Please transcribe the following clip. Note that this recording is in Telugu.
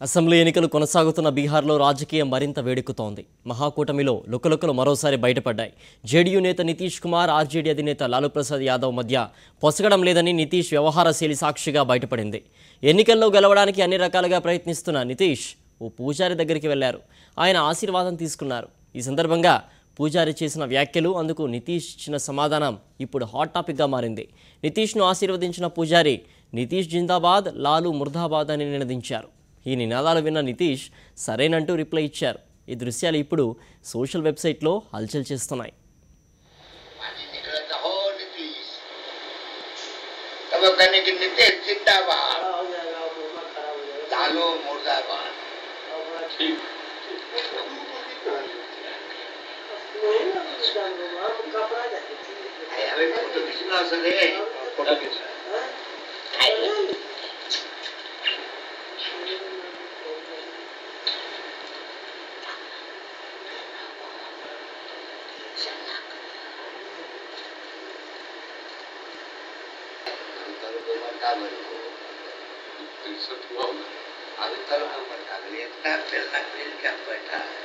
అసెంబ్లీ ఎన్నికలు కొనసాగుతున్న బీహార్లో రాజకీయం మరింత వేడెక్కుతోంది. మహాకూటమిలో లుకలుకలు మరోసారి బయటపడ్డాయి. జేడీయూ నేత నితీష్ కుమార్, ఆర్జేడీ అధినేత లాలూ ప్రసాద్ యాదవ్ మధ్య పొసగడం లేదని నితీష్ వ్యవహారశైలి సాక్షిగా బయటపడింది. ఎన్నికల్లో గెలవడానికి అన్ని రకాలుగా ప్రయత్నిస్తున్న నితీష్ ఓ పూజారి దగ్గరికి వెళ్లారు. ఆయన ఆశీర్వాదం తీసుకున్నారు. ఈ సందర్భంగా పూజారి చేసిన వ్యాఖ్యలు, అందుకు నితీష్ ఇచ్చిన సమాధానం ఇప్పుడు హాట్ టాపిక్గా మారింది. నితీష్ను ఆశీర్వదించిన పూజారి నితీష్ జిందాబాద్, లాలూ ముర్దాబాద్ అని నినదించారు. ఈ నినాదాలు విన్న నితీష్ సరేనంటూ రిప్లై ఇచ్చారు. ఈ దృశ్యాలు ఇప్పుడు సోషల్ వెబ్సైట్లో హల్చల్ చేస్తున్నాయి. बैठा है।